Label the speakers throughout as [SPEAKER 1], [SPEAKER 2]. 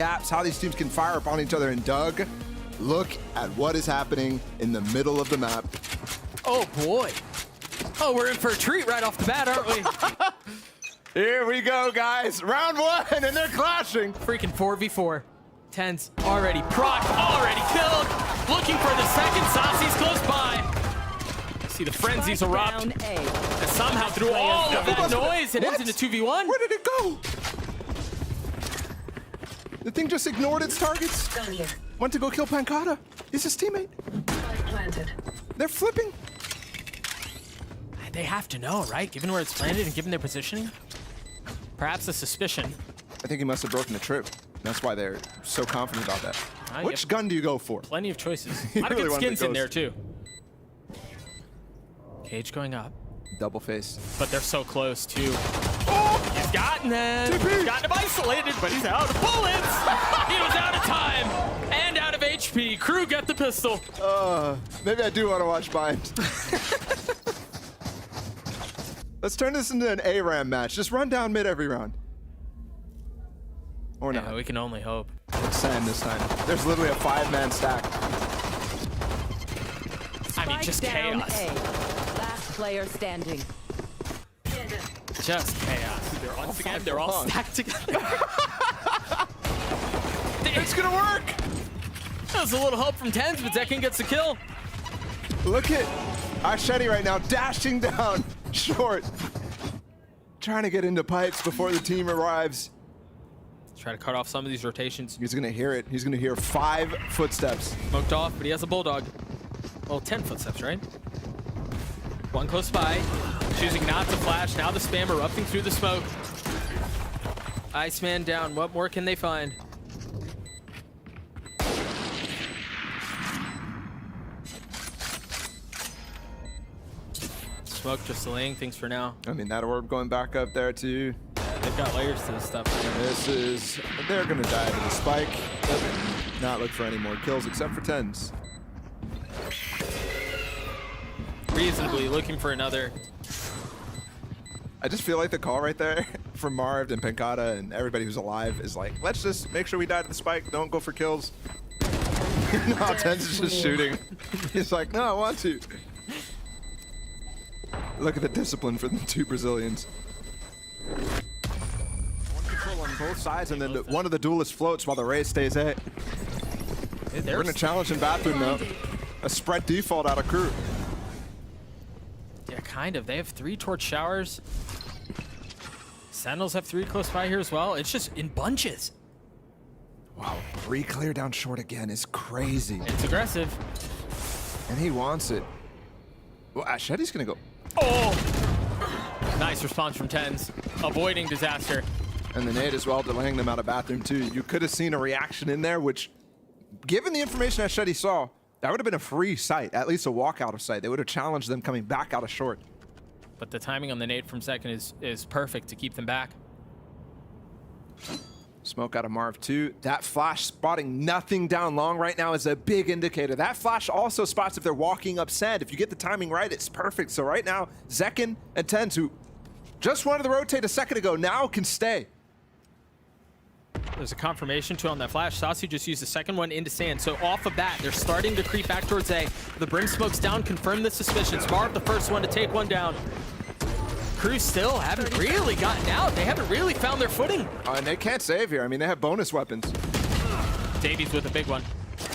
[SPEAKER 1] gaps, how these teams can fire upon each other. And Doug, look at what is happening in the middle of the map.
[SPEAKER 2] Oh boy. Oh, we're in for a treat right off the bat, aren't we?
[SPEAKER 1] Here we go, guys. Round one, and they're clashing.
[SPEAKER 2] Freaking 4v4. Tens already proc, already killed. Looking for the second. Saucy's close by. See the frenzies erupt. And somehow through all of that noise, it ends into 2v1.
[SPEAKER 1] Where did it go? The thing just ignored its targets. Went to go kill Pancata. He's his teammate. They're flipping.
[SPEAKER 2] They have to know, right? Given where it's planted and given their positioning. Perhaps a suspicion.
[SPEAKER 1] I think he must have broken the trip. That's why they're so confident about that. Which gun do you go for?
[SPEAKER 2] Plenty of choices. A lot of good skins in there, too. Cage going up.
[SPEAKER 1] Double face.
[SPEAKER 2] But they're so close, too. Oh! He's gotten them. He's gotten him isolated, but he's out of bullets. He was out of time and out of HP. Crew get the pistol.
[SPEAKER 1] Maybe I do want to watch Bind. Let's turn this into an ARAM match. Just run down mid every round. Or not.
[SPEAKER 2] Yeah, we can only hope.
[SPEAKER 1] It's SEN this time. There's literally a 5-man stack.
[SPEAKER 2] I mean, just chaos.
[SPEAKER 3] Last player standing.
[SPEAKER 2] Just chaos. They're all stacked together.
[SPEAKER 1] It's gonna work!
[SPEAKER 2] That was a little help from Tens, but Zekin gets the kill.
[SPEAKER 1] Look at Ashedi right now dashing down short. Trying to get into pipes before the team arrives.
[SPEAKER 2] Try to cut off some of these rotations.
[SPEAKER 1] He's gonna hear it. He's gonna hear 5 footsteps.
[SPEAKER 2] Smoked off, but he has a bulldog. Well, 10 footsteps, right? One close by. Choosing not to flash. Now the spam erupting through the smoke. Iceman down. What more can they find? Smoke just delaying things for now.
[SPEAKER 1] I mean, that orb going back up there too.
[SPEAKER 2] They've got layers to this stuff.
[SPEAKER 1] This is, they're gonna die to the spike. Not look for any more kills except for Tens.
[SPEAKER 2] Reasonably looking for another.
[SPEAKER 1] I just feel like the call right there from Marv and Pancata and everybody who's alive is like, let's just make sure we die to the spike. Don't go for kills. No, Tens is just shooting. He's like, no, I want to. Look at the discipline for the 2 Brazilians. One control on both sides, and then one of the duelists floats while the Ray stays A. We're gonna challenge in bathroom though. A spread default out of crew.
[SPEAKER 2] Yeah, kind of. They have 3 torch showers. Sentinels have 3 close by here as well. It's just in bunches.
[SPEAKER 1] Wow, 3 clear down short again is crazy.
[SPEAKER 2] It's aggressive.
[SPEAKER 1] And he wants it. Well, Ashedi's gonna go.
[SPEAKER 2] Oh! Nice response from Tens. Avoiding disaster.
[SPEAKER 1] And the nade as well, delaying them out of bathroom too. You could have seen a reaction in there, which, given the information Ashedi saw, that would have been a free sight, at least a walk out of sight. They would have challenged them coming back out of short.
[SPEAKER 2] But the timing on the nade from second is perfect to keep them back.
[SPEAKER 1] Smoke out of Marv too. That flash spotting nothing down long right now is a big indicator. That flash also spots if they're walking up SEN. If you get the timing right, it's perfect. So right now, Zekin and Tens, who just wanted to rotate a second ago, now can stay.
[SPEAKER 2] There's a confirmation too on that flash. Saucy just used the second one into sand. So off of that, they're starting to creep back towards A. The brim smoke's down, confirm the suspicions. Marv the first one to take one down. Crew still haven't really gotten out. They haven't really found their footing.
[SPEAKER 1] And they can't save here. I mean, they have bonus weapons.
[SPEAKER 2] Davies with a big one.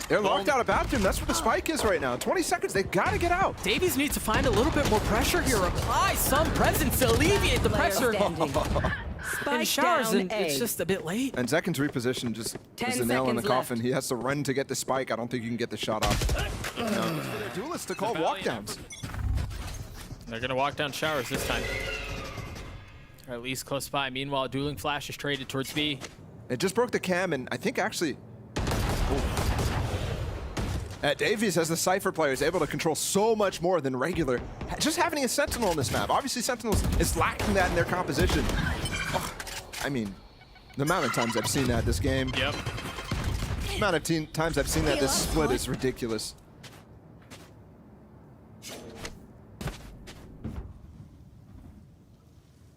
[SPEAKER 1] They're locked out of bathroom. That's where the spike is right now. 20 seconds. They gotta get out.
[SPEAKER 2] Davies needs to find a little bit more pressure here. Apply some presence to alleviate the pressure. In showers, and it's just a bit late.
[SPEAKER 1] And Zekin's reposition just is the nail in the coffin. He has to run to get the spike. I don't think you can get the shot off. No. Duelists to call walkdowns.
[SPEAKER 2] They're gonna walk down showers this time. Or at least close by. Meanwhile, dueling flash is traded towards B.
[SPEAKER 1] It just broke the cam, and I think actually... Davies, as the Cypher player, is able to control so much more than regular. Just having a Sentinel in this map. Obviously, Sentinels is lacking that in their composition. Oh, I mean, the amount of times I've seen that this game.
[SPEAKER 2] Yep.
[SPEAKER 1] The amount of times I've seen that this split is ridiculous.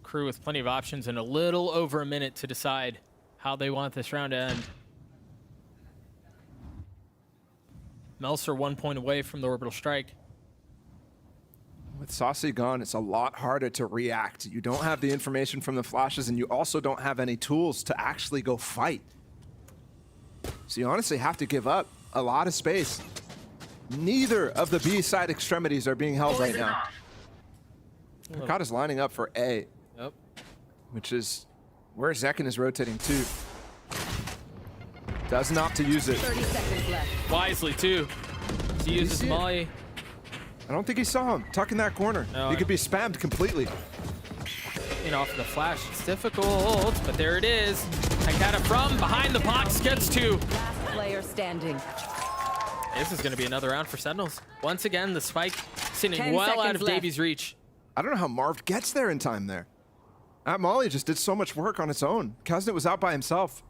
[SPEAKER 2] Crew with plenty of options and a little over a minute to decide how they want this round to end. Melser 1 point away from the orbital strike.
[SPEAKER 1] With Saucy gone, it's a lot harder to react. You don't have the information from the flashes, and you also don't have any tools to actually go fight. So you honestly have to give up a lot of space. Neither of the B side extremities are being held right now. Kakata's lining up for A,
[SPEAKER 2] Yep.
[SPEAKER 1] which is where Zekin is rotating to. Does not to use it.
[SPEAKER 3] 30 seconds left.
[SPEAKER 2] Wisely, too. He uses
[SPEAKER 1] see it?
[SPEAKER 2] Molly.
[SPEAKER 1] I don't think he saw him. Tuck in that corner.
[SPEAKER 2] No,
[SPEAKER 1] He could be spammed completely.
[SPEAKER 2] You know, off the flash, it's difficult, but there it is. Kakata from behind the box gets to.
[SPEAKER 3] Last player standing.
[SPEAKER 2] This is going to be another round for Sentinels. Once again, the spike sitting
[SPEAKER 3] 10
[SPEAKER 2] well out
[SPEAKER 3] seconds
[SPEAKER 2] of
[SPEAKER 3] left.
[SPEAKER 2] Davies' reach.
[SPEAKER 1] I don't know how Marv gets there in time there. That Molly just did so much work on its own. Kesnet was out by himself.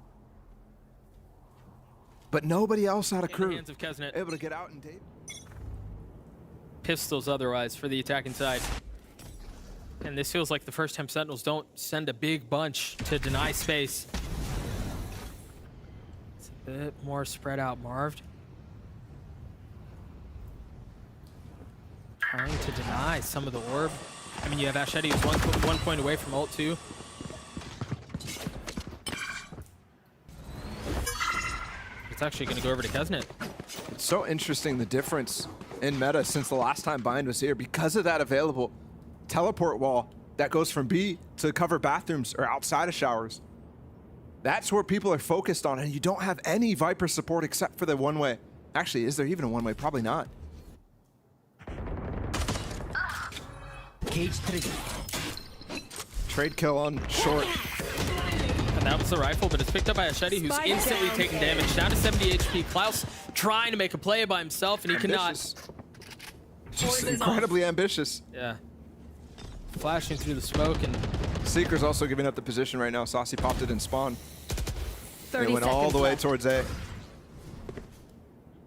[SPEAKER 1] But nobody else out of
[SPEAKER 2] In the
[SPEAKER 1] crew
[SPEAKER 2] hands of Kesnet.
[SPEAKER 1] able to get out and date.
[SPEAKER 2] Pistols otherwise for the attacking side. And this feels like the first time Sentinels don't send a big bunch to deny space. It's a bit more spread out, Marv. Trying to deny some of the orb. I mean, you have Ashedi who's one point away from ult too. It's actually going to go over to Kesnet.
[SPEAKER 1] It's so interesting the difference in meta since the last time Bind was here because of that available teleport wall that goes from B to cover bathrooms or outside of showers. That's where people are focused on, and you don't have any Viper support except for the one-way. Actually, is there even a one-way? Probably not.
[SPEAKER 4] Cage 3.
[SPEAKER 1] Trade kill on short.
[SPEAKER 2] And that was the rifle, but it's picked up by Ashedi, who's
[SPEAKER 3] Spike
[SPEAKER 2] instantly
[SPEAKER 3] down.
[SPEAKER 2] taking damage. Down to 70 HP. Klaus trying to make a play by himself, and he
[SPEAKER 1] Ambitious.
[SPEAKER 2] cannot.
[SPEAKER 1] Just incredibly ambitious.
[SPEAKER 2] Yeah. Flashing through the smoke, and
[SPEAKER 1] Seeker's also giving up the position right now. Saucy popped it in spawn.
[SPEAKER 3] 30
[SPEAKER 1] And went all
[SPEAKER 3] seconds
[SPEAKER 1] the way
[SPEAKER 3] left.
[SPEAKER 1] towards A.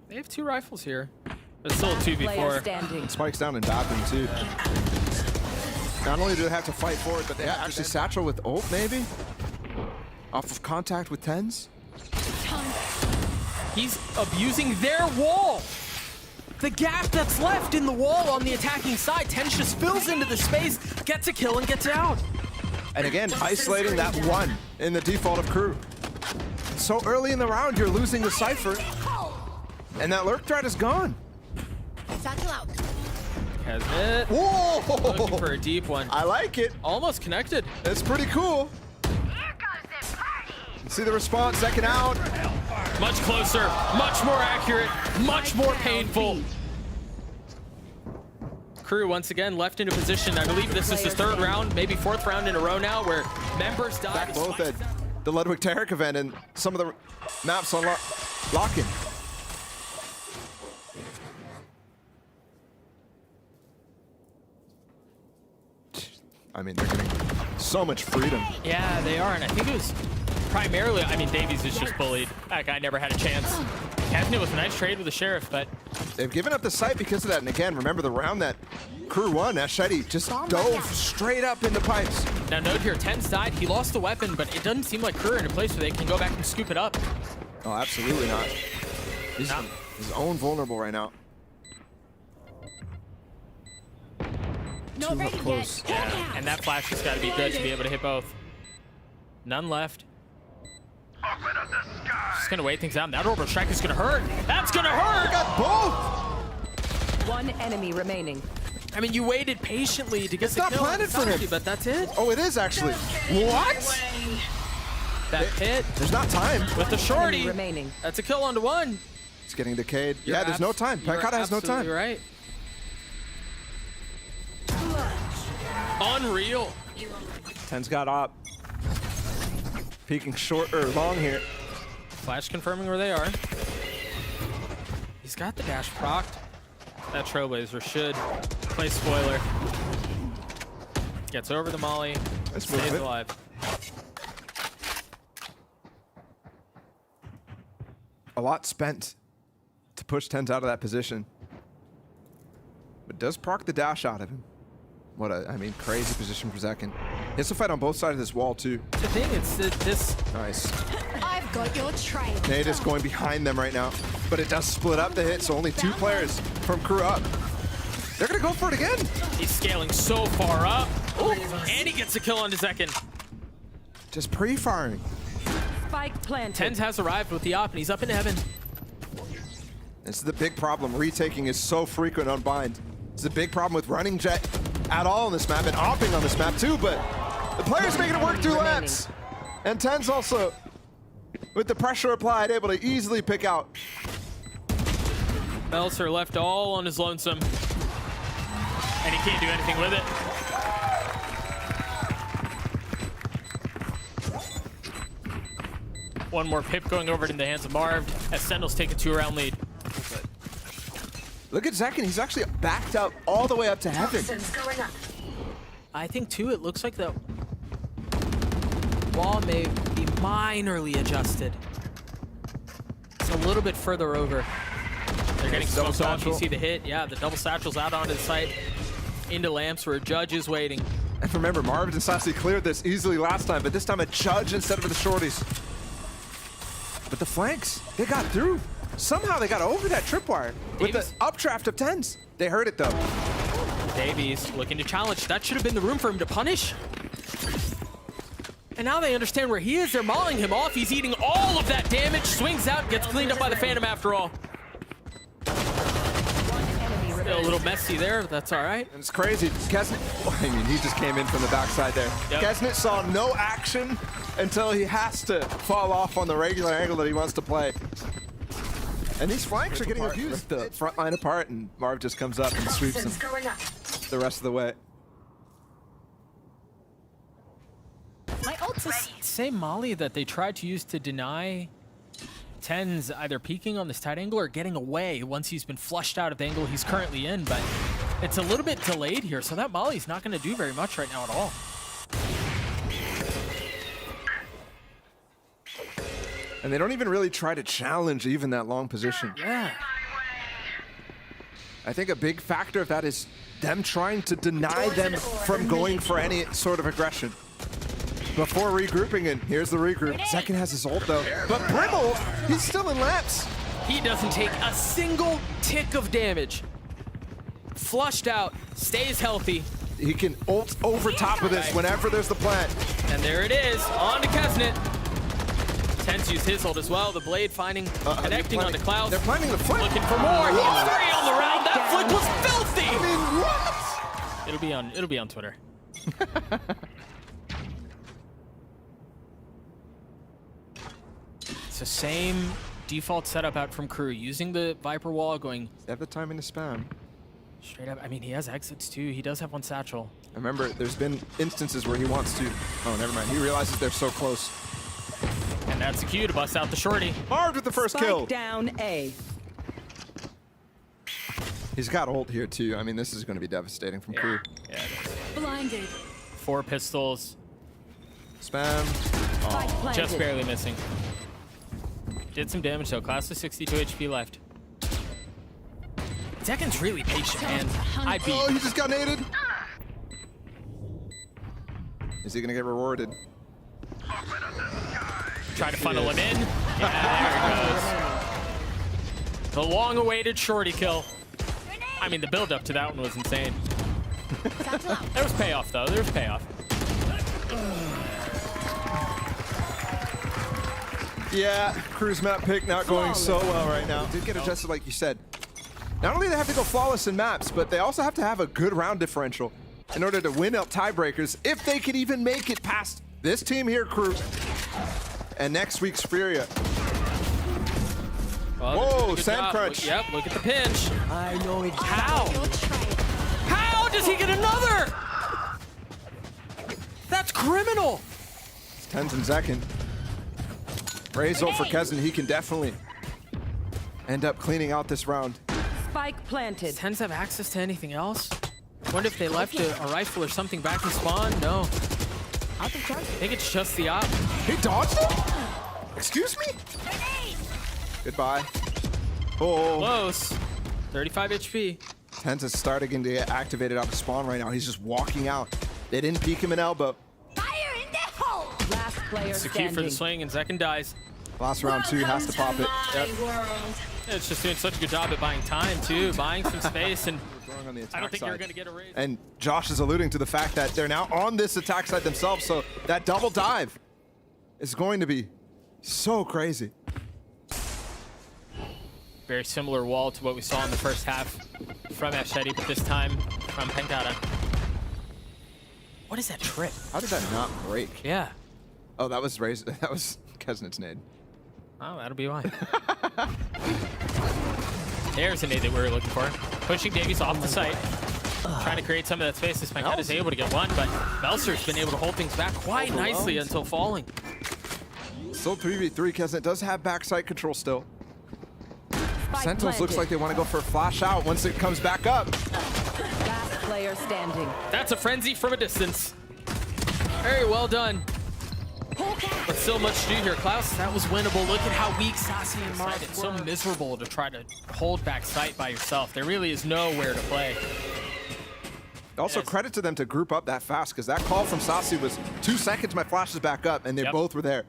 [SPEAKER 2] they have 2 rifles here. It's still a
[SPEAKER 3] Last player
[SPEAKER 2] 2v4.
[SPEAKER 3] standing.
[SPEAKER 1] Spikes down in bathroom too. Not only do they have to fight for it, but they have actually Satchel with ult maybe? Off of contact with 10s?
[SPEAKER 2] He's abusing their wall. The gap that's left in the wall on the attacking side. Tench just fills into the space, gets a kill, and gets out.
[SPEAKER 1] And again, isolating that one in the default of crew. So early in the round, you're losing the Cypher. And that lurk threat is gone.
[SPEAKER 2] Has it.
[SPEAKER 1] Whoa!
[SPEAKER 2] Looking for a deep one.
[SPEAKER 1] I like it.
[SPEAKER 2] Almost connected.
[SPEAKER 1] It's pretty cool. See the response, second out.
[SPEAKER 2] Much closer, much more accurate, much more painful. Crew once again left into position. I believe this is the 3rd round, maybe 4th round in a row now where members die.
[SPEAKER 1] Back both at the Ludwig Tarek event and some of the maps on locking. I mean, they're getting so much freedom.
[SPEAKER 2] Yeah, they are, and I think it was primarily, I mean, Davies is just bullied. That guy never had a chance. Kesnet was a nice trade with the Sheriff, but
[SPEAKER 1] They've given up the site because of that. And again, remember the round that Crew won, Ashedi just dove straight up into pipes.
[SPEAKER 2] now note here, Ten's died. He lost the weapon, but it doesn't seem like Crew are in a place where they can go back and scoop it up.
[SPEAKER 1] Oh, absolutely not. He's
[SPEAKER 2] Not-
[SPEAKER 1] his own vulnerable right now.
[SPEAKER 4] Not ready
[SPEAKER 1] close.
[SPEAKER 4] yet.
[SPEAKER 2] And that flash has got to be good to be able to hit both. None left. Just gonna wait things out. And that orbital strike is gonna hurt. That's gonna hurt!
[SPEAKER 1] Got both!
[SPEAKER 3] One enemy remaining.
[SPEAKER 2] I mean, you waited patiently to get
[SPEAKER 1] It's
[SPEAKER 2] the
[SPEAKER 1] not
[SPEAKER 2] kill on
[SPEAKER 1] planted for
[SPEAKER 2] Saucy,
[SPEAKER 1] him.
[SPEAKER 2] but that's it.
[SPEAKER 1] Oh, it is actually. What?
[SPEAKER 2] That pit
[SPEAKER 1] There's not time.
[SPEAKER 2] with the shorty.
[SPEAKER 3] Enemy remaining.
[SPEAKER 2] That's a kill onto 1.
[SPEAKER 1] It's getting decayed.
[SPEAKER 2] You're
[SPEAKER 1] Yeah, there's no time.
[SPEAKER 2] you're
[SPEAKER 1] Paikata has no time.
[SPEAKER 2] absolutely right. Unreal.
[SPEAKER 1] 10's got op. Peeking short or long here.
[SPEAKER 2] Flash confirming where they are. He's got the dash procced. That Trailblazer should play spoiler. Gets over the molly.
[SPEAKER 1] Nice
[SPEAKER 2] Stays
[SPEAKER 1] movement.
[SPEAKER 2] alive.
[SPEAKER 1] A lot spent to push 10's out of that position. But does proc the dash out of him. What a, I mean, crazy position for Zekin. He has to fight on both sides of this wall, too.
[SPEAKER 2] The thing, it's this.
[SPEAKER 1] Nice.
[SPEAKER 3] I've
[SPEAKER 4] Got your trail.
[SPEAKER 1] Nate is going behind them right now, but it does split up the hit, so only 2 players from KRU up. They're gonna go for it again.
[SPEAKER 2] He's scaling so far up. Ooh, and he gets a kill on the second.
[SPEAKER 1] Just pre-firing.
[SPEAKER 3] Spike planted.
[SPEAKER 2] Tens has arrived with the op, and he's up in heaven.
[SPEAKER 1] This is the big problem. Retaking is so frequent on bind. It's a big problem with running jet at all on this map and opping on this map too, but the players making it work through labs. And Tens also, with the pressure applied, able to easily pick out.
[SPEAKER 2] Meltzer left all on his lonesome, and he can't do anything with it. One more pip going over in the hands of Marv as Sentinels take a 2-round lead.
[SPEAKER 1] Look at Zekin, he's actually backed up all the way up to heaven.
[SPEAKER 2] I think too, it looks like the wall may be minorly adjusted. It's a little bit further over. They're getting
[SPEAKER 1] Double
[SPEAKER 2] smoked off. You
[SPEAKER 1] satchel.
[SPEAKER 2] see the hit. Yeah, the double satchel's out onto the site. Into lamps where a judge is waiting.
[SPEAKER 1] And remember, Marv and Sassy cleared this easily last time, but this time a judge instead of the shorties. But the flanks, they got through. Somehow they got over that tripwire with the updraft of Tens. They heard it though.
[SPEAKER 2] Davies looking to challenge. That should have been the room for him to punish. And now they understand where he is. They're mauling him off. He's eating all of that damage. Swings out, gets cleaned up by the Phantom after all. Still a little messy there, but that's all right.
[SPEAKER 1] And it's crazy. Kesnit, I mean, he just came in from the backside there.
[SPEAKER 2] Yep.
[SPEAKER 1] Kesnit saw no action until he has to fall off on the regular angle that he wants to play. And these flanks are getting abused. The front line apart, and Marv just comes up and sweeps them the rest of the way.
[SPEAKER 4] My ult's ready.
[SPEAKER 2] Same molly that they tried to use to deny Tens either peeking on this tight angle or getting away once he's been flushed out of the angle he's currently in, but it's a little bit delayed here, so that molly's not going to do very much right now at all.
[SPEAKER 1] And they don't even really try to challenge even that long position.
[SPEAKER 2] Yeah.
[SPEAKER 1] I think a big factor of that is them trying to deny them from going for any sort of aggression. Before regrouping, and here's the regroup. Zekin has his ult though, but Brimble, he's still in laps.
[SPEAKER 2] He doesn't take a single tick of damage. Flushed out, stays healthy.
[SPEAKER 1] He can ult over top of this whenever there's the plant.
[SPEAKER 2] And there it is, on to Kesnit. Tens used his ult as well. The blade finding, connecting onto Klaus.
[SPEAKER 1] They're planting the flick.
[SPEAKER 2] Looking for more. He's 3 on the round. That flick was filthy.
[SPEAKER 1] I mean, what?
[SPEAKER 2] It'll be on Twitter. It's the same default setup out from KRU, using the Viper wall, going
[SPEAKER 1] They have the timing to spam.
[SPEAKER 2] straight up. I mean, he has exits too. He does have one satchel.
[SPEAKER 1] Remember, there's been instances where he wants to. Oh, never mind. He realizes they're so close.
[SPEAKER 2] And that's the cue to bust out the shorty.
[SPEAKER 1] Marv with the first kill.
[SPEAKER 3] Spike down A.
[SPEAKER 1] He's got ult here too. I mean, this is going to be devastating from KRU.
[SPEAKER 2] Yeah, it is.
[SPEAKER 4] Blinded.
[SPEAKER 2] 4 pistols,
[SPEAKER 1] Spam.
[SPEAKER 3] Spike planted.
[SPEAKER 2] just barely missing. Did some damage though. Class with 62 HP left. Zekin's really patient, man. I beat.
[SPEAKER 1] Oh, he just got naded. Is he going to get rewarded?
[SPEAKER 2] Try to funnel him in. Yeah, there he goes. The long-awaited shorty kill. I mean, the build-up to that one was insane. There was payoff, though. There was payoff.
[SPEAKER 1] Yeah, KRU's map pick not going so well right now. Did get adjusted like you said. Not only do they have to go flawless in maps, but they also have to have a good round differential in order to win out tiebreakers if they could even make it past this team here, KRU, and next week's Furia.
[SPEAKER 2] Well,
[SPEAKER 1] Whoa,
[SPEAKER 2] good
[SPEAKER 1] Sand
[SPEAKER 2] job.
[SPEAKER 1] Crunch.
[SPEAKER 2] Yep, look at the pinch.
[SPEAKER 3] I know it.
[SPEAKER 2] How?
[SPEAKER 4] Your trail.
[SPEAKER 2] How does he get another? That's criminal.
[SPEAKER 1] Tens and Zekin. Raise ult for Kesnit. He can definitely end up cleaning out this round.
[SPEAKER 3] Spike planted.
[SPEAKER 2] Tens have access to anything else? Wonder if they left a rifle or something back in spawn? No. I think it's just the op.
[SPEAKER 1] He dodged him? Excuse me? Goodbye. Oh,
[SPEAKER 2] Close. 35 HP.
[SPEAKER 1] Tens is starting to get activated out of spawn right now. He's just walking out. They didn't peek him an elbow.
[SPEAKER 4] Fire in the hole.
[SPEAKER 3] Last player
[SPEAKER 2] It's the cue for
[SPEAKER 3] standing.
[SPEAKER 2] the swing, and Zekin dies.
[SPEAKER 1] Last round 2 has to pop it. Yep.
[SPEAKER 2] It's just doing such a good job at buying time too, buying some space, and
[SPEAKER 1] Throwing on the attack
[SPEAKER 2] I don't think you're
[SPEAKER 1] side.
[SPEAKER 2] going to get a raise.
[SPEAKER 1] And Josh is alluding to the fact that they're now on this attack side themselves, so that double dive is going to be so crazy.
[SPEAKER 2] Very similar wall to what we saw in the first half from Eshedi, but this time from Penkata. What is that trip?
[SPEAKER 1] How did that not break?
[SPEAKER 2] Yeah.
[SPEAKER 1] Oh, that was that was Kesnet's nade.
[SPEAKER 2] Oh, that'll be why. There's a nade that we were looking for. Pushing Davies off the site. Trying to create some of that space as Penkata is able to get one, but Melser's been able to hold things back quite nicely until falling.
[SPEAKER 1] Still 3v3. Kesnet does have backside control still.
[SPEAKER 3] Spike
[SPEAKER 1] Sentinels looks
[SPEAKER 3] planted.
[SPEAKER 1] like they want to go for a flash out once it comes back up.
[SPEAKER 3] Last player standing.
[SPEAKER 2] That's a frenzy from a distance. Very well done. But still much to do here. Klaus, that was winnable. Look at how weak Sassy and Marv. It's so miserable to try to hold back sight by yourself. There really is nowhere to play.
[SPEAKER 1] Also,
[SPEAKER 2] Yes.
[SPEAKER 1] credit to them to group up that fast, because that call from Sassy was 2 seconds, my flash is back up, and they
[SPEAKER 2] Yep.
[SPEAKER 1] both were there.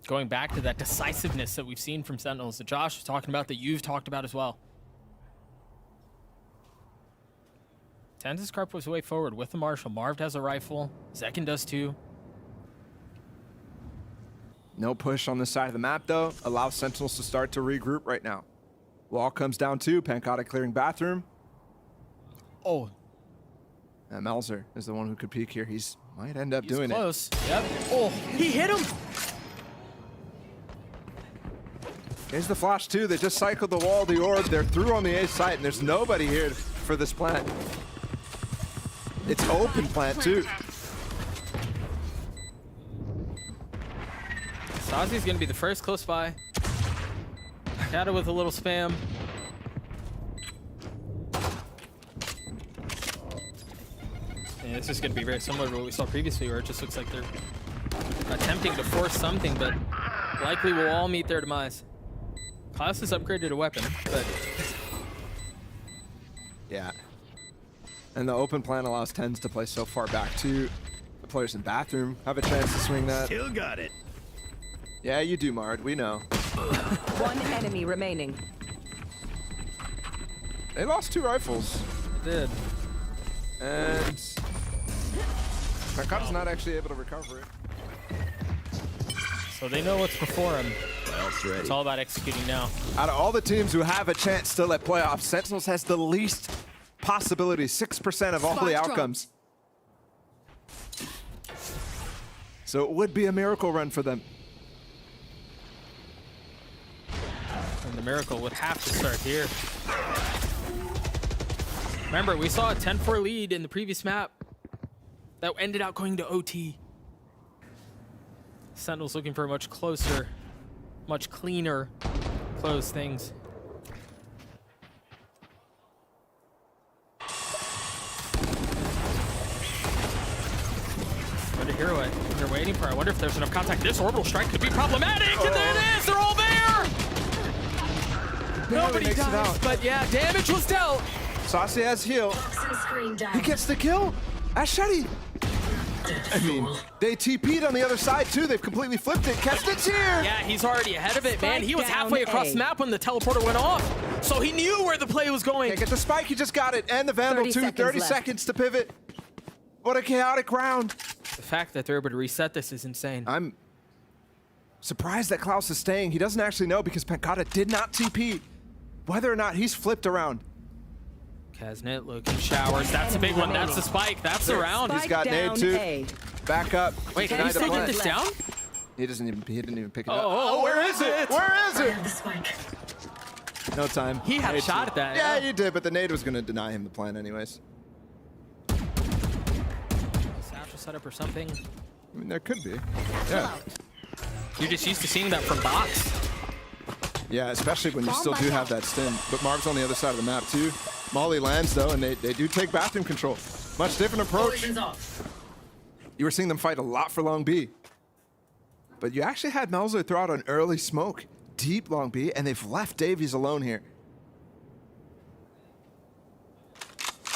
[SPEAKER 2] Going back to that decisiveness that we've seen from Sentinels that Josh was talking about, that you've talked about as well. Tenz's carp was way forward with the Marshall. Marv has a rifle. Zekin does too.
[SPEAKER 1] No push on this side of the map, though. Allows Sentinels to start to regroup right now. Wall comes down too. Penkata clearing bathroom.
[SPEAKER 2] Oh,
[SPEAKER 1] And Melzer is the one who could peek here. He's might end up
[SPEAKER 2] he's
[SPEAKER 1] doing it.
[SPEAKER 2] close. Yep. Oh, he hit him.
[SPEAKER 1] Here's the flash too. They just cycled the wall, the orb. They're through on the A site, and there's nobody here for this plant. It's open plant too.
[SPEAKER 2] Sazi's gonna be the first close by. Kata with a little spam. Yeah, this is gonna be very similar to what we saw previously, where it just looks like they're attempting to force something, but likely will all meet their demise. Klaus has upgraded a weapon, but
[SPEAKER 1] Yeah. And the open plan allows Tens to play so far back too. The players in bathroom have a chance to swing that.
[SPEAKER 5] Still got it.
[SPEAKER 1] Yeah, you do, Mard. We know.
[SPEAKER 3] One enemy remaining.
[SPEAKER 1] They lost 2 rifles.
[SPEAKER 2] it did.
[SPEAKER 1] And Penkata's not actually able to recover it.
[SPEAKER 2] So they know what's before him.
[SPEAKER 5] Well,
[SPEAKER 2] It's
[SPEAKER 5] ready.
[SPEAKER 2] all about executing now.
[SPEAKER 1] Out of all the teams who have a chance still at playoffs, Sentinels has the least possibility, 6% of all the outcomes. So it would be a miracle run for them.
[SPEAKER 2] And the miracle would have to start here. Remember, we saw a 10-4 lead in the previous map that ended up going to OT. Sentinels looking for a much closer, much cleaner close things. Wonder here what they're waiting for. I wonder if there's enough contact. This orbital strike could be problematic, and there it is. They're all there. Nobody
[SPEAKER 1] makes it
[SPEAKER 2] dies,
[SPEAKER 1] out.
[SPEAKER 2] but yeah, damage was dealt.
[SPEAKER 1] Saucy has heal. He gets the kill. Ashedi. I mean, they TP'd on the other side too. They've completely flipped it. Kesnet's here.
[SPEAKER 2] Yeah, he's already ahead of it, man.
[SPEAKER 3] Spike
[SPEAKER 2] He was
[SPEAKER 3] down
[SPEAKER 2] halfway across
[SPEAKER 3] A.
[SPEAKER 2] the map when the teleporter went off, so he knew where the play was going.
[SPEAKER 1] Can't get the spike. He just got it. And the Vandal
[SPEAKER 3] 30
[SPEAKER 1] too.
[SPEAKER 3] seconds
[SPEAKER 1] 30
[SPEAKER 3] left.
[SPEAKER 1] seconds to pivot. What a chaotic round.
[SPEAKER 2] The fact that they're able to reset this is insane.
[SPEAKER 1] I'm surprised that Klaus is staying. He doesn't actually know because Penkata did not TP. Whether or not he's flipped around.
[SPEAKER 2] Kesnet looking showers. That's a big one. That's the spike. That's the round.
[SPEAKER 1] He's got
[SPEAKER 3] Spike
[SPEAKER 1] nade
[SPEAKER 3] down
[SPEAKER 1] too.
[SPEAKER 3] A.
[SPEAKER 1] Back up.
[SPEAKER 2] Wait, can
[SPEAKER 1] Denied
[SPEAKER 2] he still
[SPEAKER 1] the
[SPEAKER 2] get
[SPEAKER 1] plant.
[SPEAKER 2] this down?
[SPEAKER 1] He didn't even pick it up.
[SPEAKER 2] Oh,
[SPEAKER 1] where is it? Where is it?
[SPEAKER 4] The spike.
[SPEAKER 1] No time.
[SPEAKER 2] He had a
[SPEAKER 1] Nade
[SPEAKER 2] shot
[SPEAKER 1] too.
[SPEAKER 2] at that.
[SPEAKER 1] Yeah, he did, but the nade was going to deny him the plan anyways.
[SPEAKER 2] Satchel setup or something.
[SPEAKER 1] I mean, there could be. Yeah.
[SPEAKER 2] You're just used to seeing that from box.
[SPEAKER 1] Yeah, especially when you still do have that stim. But Marv's on the other side of the map too. Molly lands though, and they do take bathroom control. Much different approach. You were seeing them fight a lot for long B. But you actually had Melzer throw out an early smoke, deep long B, and they've left Davies alone here.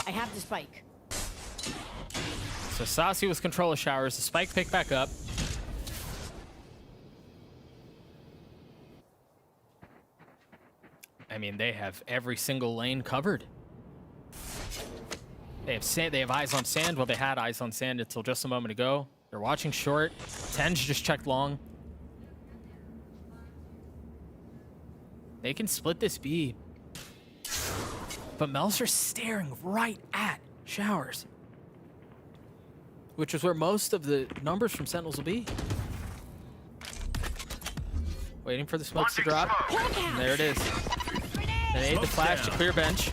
[SPEAKER 4] I have the spike.
[SPEAKER 2] So Sassy with control of showers. The spike picked back up. I mean, they have every single lane covered. They have sand, they have eyes on sand. Well, they had eyes on sand until just a moment ago. They're watching short. Tens just checked long. They can split this B. But Mel's are staring right at Showers, which is where most of the numbers from Sentinels will be. Waiting for the smokes to drop. And there it is. The nade, the flash to clear bench.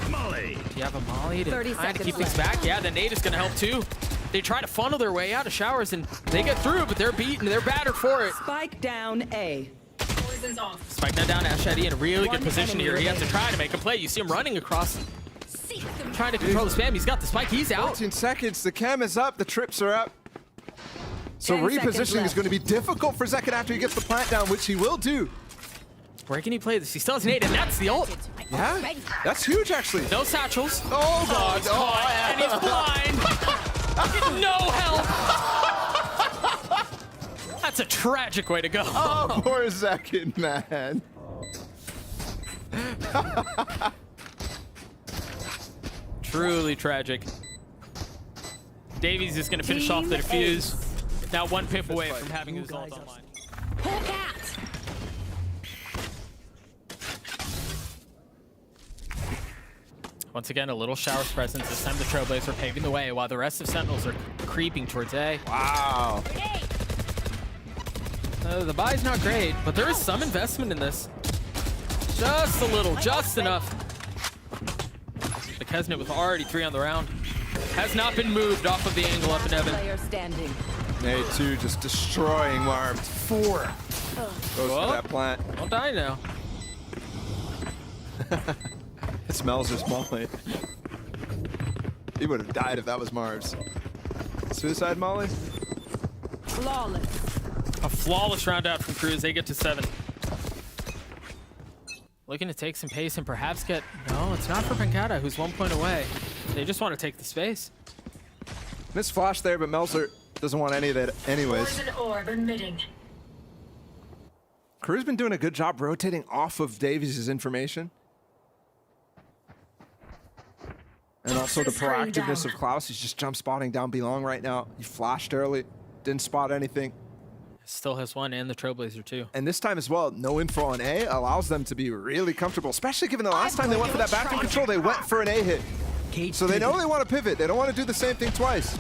[SPEAKER 5] Molly.
[SPEAKER 2] Do you have a molly to
[SPEAKER 3] 30
[SPEAKER 2] kind of keep
[SPEAKER 3] seconds
[SPEAKER 2] things back? Yeah, the nade is going to help too. They try to funnel their way out of Showers and they get through, but they're beaten. They're battered for it.
[SPEAKER 3] Spike down A.
[SPEAKER 4] Poison's off.
[SPEAKER 2] Spike now down. Ashadi in a really good
[SPEAKER 3] One
[SPEAKER 2] position
[SPEAKER 3] enemy
[SPEAKER 2] here. He has to
[SPEAKER 3] remaining.
[SPEAKER 2] try to make a play. You see him running across,
[SPEAKER 4] Seek them.
[SPEAKER 2] trying to control the spam. He's got the spike. He's out.
[SPEAKER 1] 14 seconds. The cam is up. The trips are up. So
[SPEAKER 3] 10 seconds
[SPEAKER 1] repositioning is
[SPEAKER 3] left.
[SPEAKER 1] going to be difficult for Zekin after he gets the plant down, which he will do.
[SPEAKER 2] Where can he play this? He still has an 8, and that's the ult.
[SPEAKER 1] Yeah, that's huge, actually.
[SPEAKER 2] No satchels.
[SPEAKER 1] Oh, God.
[SPEAKER 2] He's caught, and he's blind. No help. That's a tragic way to go.
[SPEAKER 1] Oh, poor Zekin, man.
[SPEAKER 2] Truly tragic. Davies is going to finish off the defuse. Now one pip away from having his ult online.
[SPEAKER 4] Hawk out.
[SPEAKER 2] Once again, a little Showers presence. This time the Trailblazers are paving the way while the rest of Sentinels are creeping towards A.
[SPEAKER 1] Wow.
[SPEAKER 4] Hey.
[SPEAKER 2] The buy's not great, but there is some investment in this. Just a little, just enough. The Kesnet with already 3 on the round. Has not been moved off of the angle up in heaven.
[SPEAKER 3] Player standing.
[SPEAKER 1] Nade 2 just destroying Marv. 4 goes
[SPEAKER 2] Well.
[SPEAKER 1] for that plant.
[SPEAKER 2] Don't die now.
[SPEAKER 1] It smells or small plate. He would have died if that was Marv's. Suicide Molly?
[SPEAKER 3] Flawless.
[SPEAKER 2] A flawless round out from Cruz. They get to 7. Looking to take some pace and perhaps get... No, it's not for Pancata, who's 1 point away. They just want to take the space.
[SPEAKER 1] Miss flash there, but Melzer doesn't want any of that anyways.
[SPEAKER 4] Poison orb emitting.
[SPEAKER 1] Crew's been doing a good job rotating off of Davies' information. And also the proactiveness of Klaus. He's just jump spotting down B long right now. He flashed early, didn't spot anything.
[SPEAKER 2] Still has 1 and the Trailblazer too.
[SPEAKER 1] And this time as well, no info on A allows them to be really comfortable, especially given the last time they went for that back control, they went for an A hit. So they know they want to pivot. They don't want to do the same thing twice.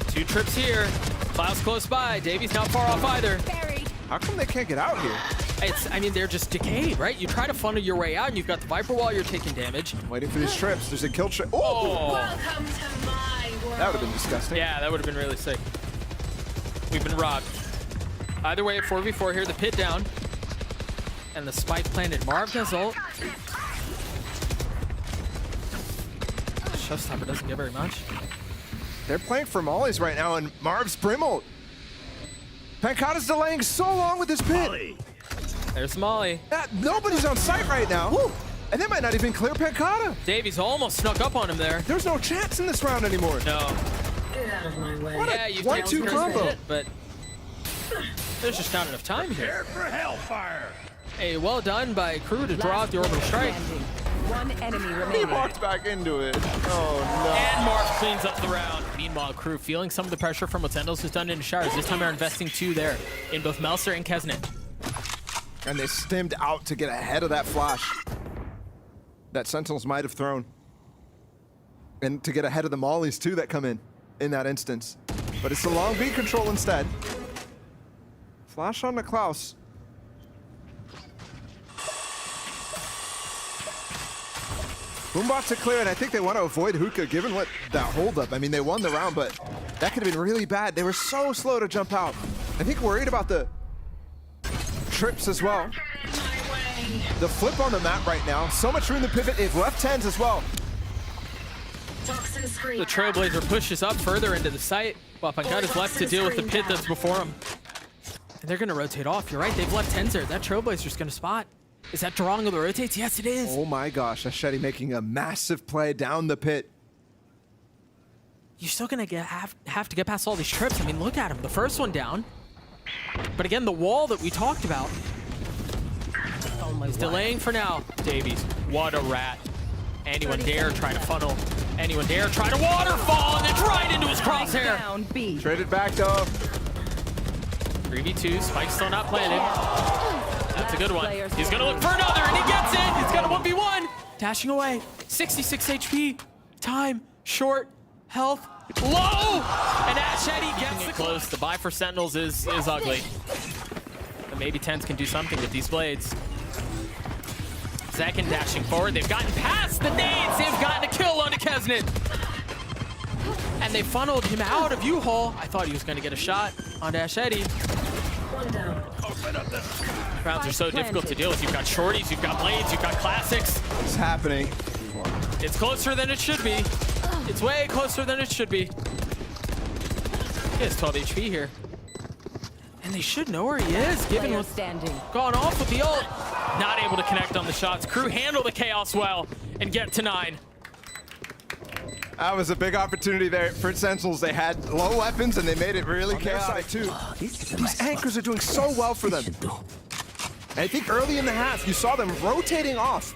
[SPEAKER 2] 2 trips here. Klaus close by. Davies not far off either.
[SPEAKER 4] Buried.
[SPEAKER 1] How come they can't get out here?
[SPEAKER 2] I mean, they're just decayed, right? You try to funnel your way out, and you've got the Viper wall, you're taking damage.
[SPEAKER 1] Waiting for these trips. There's a kill trip. Oh!
[SPEAKER 2] Oh,
[SPEAKER 4] Welcome to my world.
[SPEAKER 1] That would have been disgusting.
[SPEAKER 2] yeah, that would have been really sick. We've been robbed. Either way, 4v4 here, the pit down. And the spike planted. Marv does ult. Showstopper doesn't get very much.
[SPEAKER 1] They're playing for mollies right now, and Marv's brim ult. Pancata's delaying so long with this pit.
[SPEAKER 5] Molly.
[SPEAKER 2] There's Molly.
[SPEAKER 1] Nobody's on site right now. Woo. And they might not even clear Pancata.
[SPEAKER 2] Davies almost snuck up on him there.
[SPEAKER 1] There's no chance in this round anymore.
[SPEAKER 2] No.
[SPEAKER 4] Get out of my way.
[SPEAKER 1] What a
[SPEAKER 2] Yeah, you
[SPEAKER 1] 1-2 combo.
[SPEAKER 2] But there's just not enough time here.
[SPEAKER 5] Prepare for hellfire.
[SPEAKER 2] Hey, well done by Crew to draw out the orbital strike.
[SPEAKER 3] Standing. 1 enemy
[SPEAKER 1] He
[SPEAKER 3] remaining.
[SPEAKER 1] walked back into it. Oh,
[SPEAKER 2] And Marv cleans up the round. Meanwhile, Crew feeling some of the pressure from what Sentinels has done into Showers. This time they're investing 2 there in both Melser and Kesnet.
[SPEAKER 1] no. And they stemmed out to get ahead of that flash that Sentinels might have thrown. And to get ahead of the mollies, too, that come in that instance. But it's the long B control instead. Flash on to Klaus. Boombot to clear, and I think they want to avoid Hookah given what that holdup. I mean, they won the round, but that could have been really bad. They were so slow to jump out. I think worried about the trips as well. The flip on the map right now. So much room to pivot. They've left 10s as well.
[SPEAKER 4] Toxin screen.
[SPEAKER 2] The Trailblazer pushes up further into the site, while Pancata's left to deal with the pit that's before him. And they're going to rotate off. You're right, they've left 10s there. That Trailblazer's going to spot. Is that drawing of the rotates? Yes, it is.
[SPEAKER 1] Oh my gosh, Ashedi making a massive play down the pit.
[SPEAKER 2] You're still going to have to get past all these trips. I mean, look at him. The first one down. But again, the wall that we talked about. He's delaying for now. Davies, what a rat. Anyone dare try to funnel. Anyone dare try to waterfall, and it's right into his crosshair.
[SPEAKER 3] Down B.
[SPEAKER 1] Traded back though.
[SPEAKER 2] 3v2, Spike's still not planted. That's a good one. He's gonna look for another, and he gets it. He's got a 1v1. Dashing away. 66 HP. Time, short, health, low. And Ashetti gets it close. The buy for Sentinels is ugly. But maybe Tens can do something with these blades. Second dashing forward. They've gotten past the nades. They've gotten a kill on Kesnet. And they funneled him out of U-Haul. I thought he was going to get a shot on Ashetti.
[SPEAKER 4] One down.
[SPEAKER 2] Rounds are so difficult to deal with. You've got shorties, you've got blades, you've got classics.
[SPEAKER 1] It's happening.
[SPEAKER 2] It's closer than it should be. It's way closer than it should be. He has 12 HP here. And they should know where he is, given
[SPEAKER 3] Player
[SPEAKER 2] what's
[SPEAKER 3] standing.
[SPEAKER 2] gone off with the ult. Not able to connect on the shots. KRU handle the chaos well and get to 9.
[SPEAKER 1] That was a big opportunity there for Sentinels. They had low weapons and they made it really chaotic too. These anchors are doing so well for them. And I think early in the half, you saw them rotating off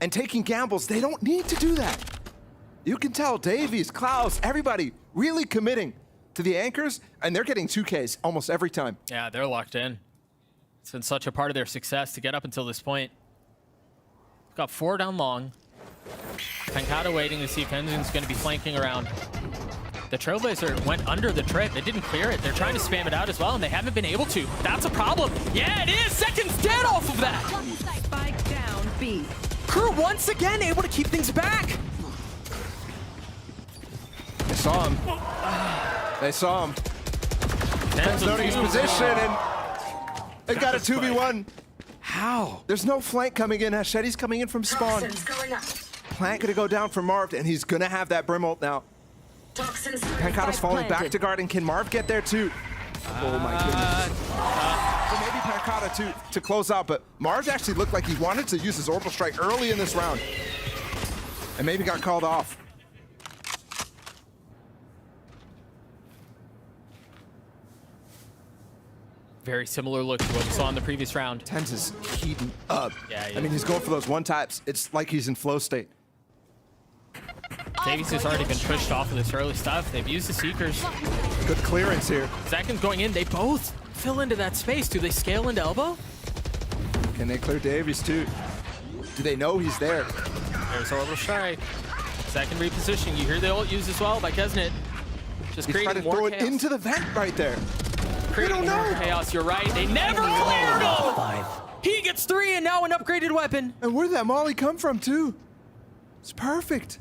[SPEAKER 1] and taking gambles. They don't need to do that. You can tell Davies, Klaus, everybody really committing to the anchors, and they're getting 2Ks almost every time.
[SPEAKER 2] Yeah, they're locked in. It's been such a part of their success to get up until this point. Got 4 down long. Pankata waiting to see if Enzine's going to be flanking around. The Trailblazer went under the trip. They didn't clear it. They're trying to spam it out as well, and they haven't been able to. That's a problem. Yeah, it is. Second's dead off of that.
[SPEAKER 3] Spike down B.
[SPEAKER 2] KRU once again able to keep things back.
[SPEAKER 1] They saw him. They saw him.
[SPEAKER 2] Tens
[SPEAKER 1] Noting his position, and they got a 2v1.
[SPEAKER 2] How?
[SPEAKER 1] There's no flank coming in. Hachetti's coming in from spawn.
[SPEAKER 4] Toxins going up.
[SPEAKER 1] Plant gonna go down for Marv, and he's gonna have that Brim ult now.
[SPEAKER 4] Toxins.
[SPEAKER 1] Pankata's falling back
[SPEAKER 3] planted.
[SPEAKER 1] to guard, and can Marv get there too? Oh my goodness. So maybe Pankata to close out, but Marv actually looked like he wanted to use his orbital strike early in this round. And maybe got called off.
[SPEAKER 2] Very similar look to what we saw in the previous round.
[SPEAKER 1] Tens is heating up.
[SPEAKER 2] Yeah, he
[SPEAKER 1] I mean,
[SPEAKER 2] is.
[SPEAKER 1] he's going for those one taps. It's like he's in flow state.
[SPEAKER 2] Davies has already been pushed off of this early stuff. They've used the Seekers.
[SPEAKER 1] Good clearance here.
[SPEAKER 2] Second's going in. They both fill into that space. Do they scale into elbow?
[SPEAKER 1] Can they clear Davies too? Do they know he's there?
[SPEAKER 2] There's orbital strike. Second repositioning. You hear the ult used as well by Kesnet. Just
[SPEAKER 1] He's trying
[SPEAKER 2] creating
[SPEAKER 1] to
[SPEAKER 2] more
[SPEAKER 1] throw it
[SPEAKER 2] chaos.
[SPEAKER 1] into the vent right there.
[SPEAKER 2] Creating
[SPEAKER 1] They don't
[SPEAKER 2] more
[SPEAKER 1] know.
[SPEAKER 2] chaos. You're right. They never cleared him. He gets 3 and now an upgraded weapon.
[SPEAKER 1] And where did that molly come from too? It's perfect.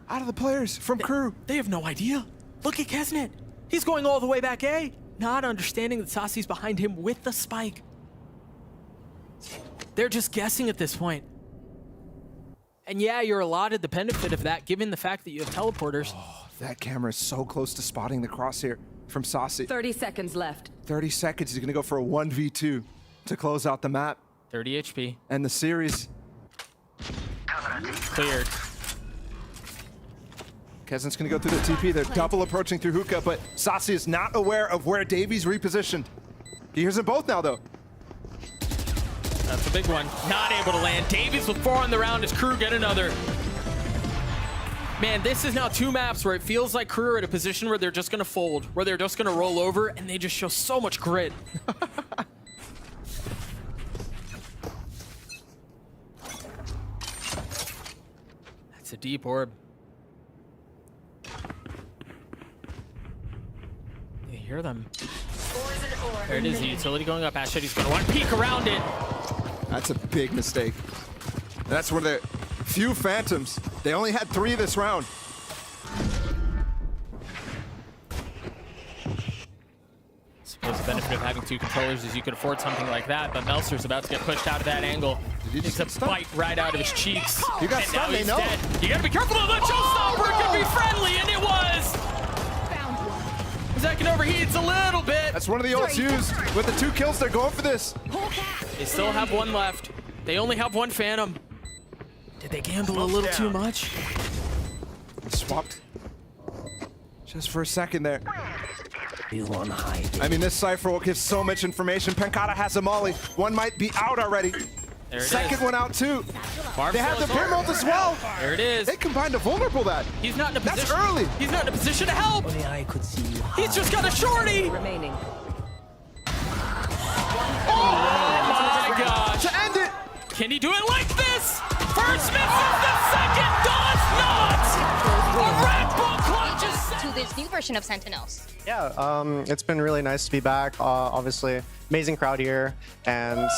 [SPEAKER 1] Out of the players from KRU.
[SPEAKER 2] They have no idea. Look at Kesnet. He's going all the way back A. Not understanding that Sasi's behind him with the spike. They're just guessing at this point. And yeah, you're allotted the benefit of that given the fact that you have teleporters.
[SPEAKER 1] That camera is so close to spotting the crosshair from Sasi.
[SPEAKER 3] 30 seconds left.
[SPEAKER 1] 30 seconds, he's gonna go for a 1v2 to close out the map
[SPEAKER 2] 30 HP.
[SPEAKER 1] and the series.
[SPEAKER 2] Cleared.
[SPEAKER 1] Kesnet's gonna go through the TP. They're double approaching through hookah, but Sasi is not aware of where Davies repositioned. He hears them both now though.
[SPEAKER 2] That's a big one. Not able to land. Davies with 4 on the round as KRU get another. Man, this is now 2 maps where it feels like KRU are at a position where they're just gonna fold, where they're just gonna roll over, and they just show so much grit. That's a deep orb. You hear them. There it is, the utility going up. Ashetti's gonna want to peek around it.
[SPEAKER 1] That's a big mistake. That's one of the few phantoms. They only had 3 this round.
[SPEAKER 2] Suppose the benefit of having 2 controllers is you could afford something like that, but Melser's about to get pushed out of that angle.
[SPEAKER 1] he just
[SPEAKER 2] Takes
[SPEAKER 1] get
[SPEAKER 2] a
[SPEAKER 1] stunned?
[SPEAKER 2] bite right out of his cheeks.
[SPEAKER 1] You got
[SPEAKER 2] and now
[SPEAKER 1] stunned, they
[SPEAKER 2] he's
[SPEAKER 1] know.
[SPEAKER 2] dead. You gotta be careful of the showstopper. It could be friendly, and it was. Second overheats a little bit.
[SPEAKER 1] That's one of the ults used. With the 2 kills, they're going for this.
[SPEAKER 2] They still have 1 left. They only have 1 Phantom. Did they gamble a little too much?
[SPEAKER 1] Swapped. Just for a second there. I mean, this Cypher will give so much information. Penkata has a molly. One might be out already.
[SPEAKER 2] There it
[SPEAKER 1] Second
[SPEAKER 2] is.
[SPEAKER 1] one out too.
[SPEAKER 2] Marv
[SPEAKER 1] They have the
[SPEAKER 2] still has
[SPEAKER 1] Brim ult as well.
[SPEAKER 2] There it is.
[SPEAKER 1] They combined to vulnerable that.
[SPEAKER 2] He's not in a
[SPEAKER 1] That's
[SPEAKER 2] position.
[SPEAKER 1] early.
[SPEAKER 2] He's not in a position to help. He's just got a shorty.
[SPEAKER 3] Remaining.
[SPEAKER 2] Oh my gosh.
[SPEAKER 1] To end it.
[SPEAKER 2] Can he do it like this? First misses, the second does not. A Red Bull clutches.
[SPEAKER 6] To this new version of Sentinels.
[SPEAKER 7] Yeah, it's been really nice to be back. Obviously, amazing crowd here, and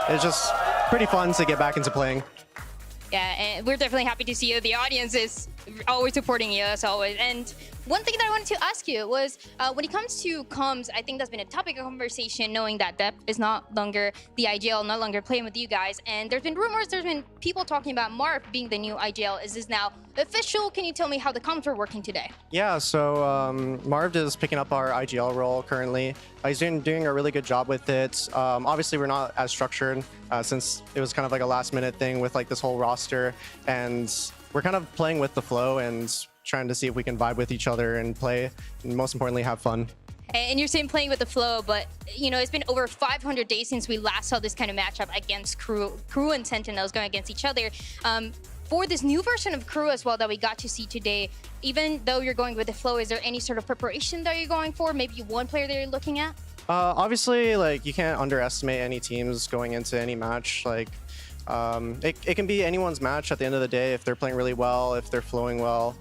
[SPEAKER 7] it's just pretty fun to get back into playing.
[SPEAKER 6] Yeah, and we're definitely happy to see you. The audience is always supporting you as always. And one thing that I wanted to ask you was, when it comes to comms, I think that's been a topic of conversation, knowing that Dep is not longer the IGL, no longer playing with you guys. And there's been rumors, there's been people talking about Marv being the new IGL. Is this now official? Can you tell me how the comms are working today?
[SPEAKER 7] Yeah, so Marv is picking up our IGL role currently. He's doing a really good job with it. Obviously, we're not as structured since it was kind of like a last-minute thing with like this whole roster, and we're kind of playing with the flow and trying to see if we can vibe with each other and play, and most importantly, have fun.
[SPEAKER 6] And you're saying playing with the flow, but you know, it's been over 500 days since we last saw this kind of matchup against KRU and Sentinels going against each other. For this new version of KRU as well that we got to see today, even though you're going with the flow, is there any sort of preparation that you're going for? Maybe one player that you're looking at?
[SPEAKER 7] Obviously, like, you can't underestimate any teams going into any match. Like, it can be anyone's match at the end of the day if they're playing really well, if they're flowing well.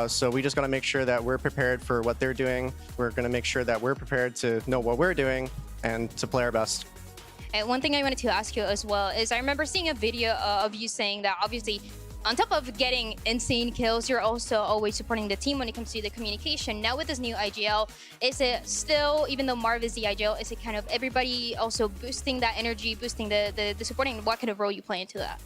[SPEAKER 7] So we just got to make sure that we're prepared for what they're doing. We're going to make sure that we're prepared to know what we're doing and to play our best.
[SPEAKER 6] And one thing I wanted to ask you as well is I remember seeing a video of you saying that obviously on top of getting insane kills, you're also always supporting the team when it comes to the communication. Now with this new IGL, is it still, even though Marv is the IGL, is it kind of everybody also boosting that energy, boosting the supporting? What kind of role you play into that?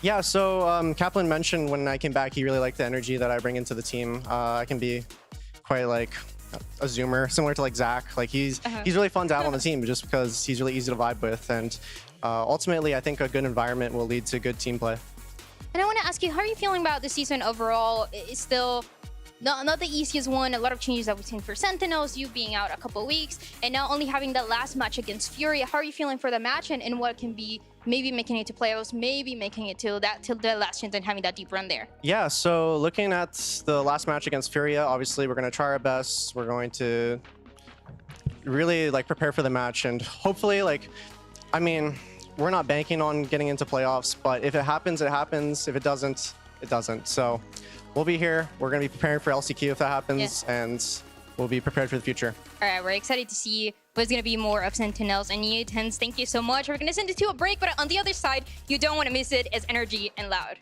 [SPEAKER 7] Yeah, so Kaplan mentioned when I came back, he really liked the energy that I bring into the team. I can be quite like a zoomer, similar to like Zach. Like he's really fun to have on the team just because he's really easy to vibe with. And ultimately, I think a good environment will lead to good team play.
[SPEAKER 6] And I want to ask you, how are you feeling about the season overall? It's still not the easiest one. A lot of changes that we've seen for Sentinels, you being out a couple weeks, and now only having that last match against Fury. How are you feeling for the match and what can be maybe making it to playoffs, maybe making it to the last chance and having that deep run there? Yeah,
[SPEAKER 7] so looking at the last match against Furia, obviously we're going to try our best. We're going to really like prepare for the match, and hopefully, like, I mean, we're not banking on getting into playoffs, but if it happens, it happens. If it doesn't, it doesn't. So we'll be here. We're going to be preparing for LCQ if that happens, and we'll be prepared for the future.
[SPEAKER 6] All right, we're excited to see what's going to be more of Sentinels and U10s. Thank you so much. We're going to send it to a break, but on the other side, you don't want to miss it as Energy and Loud.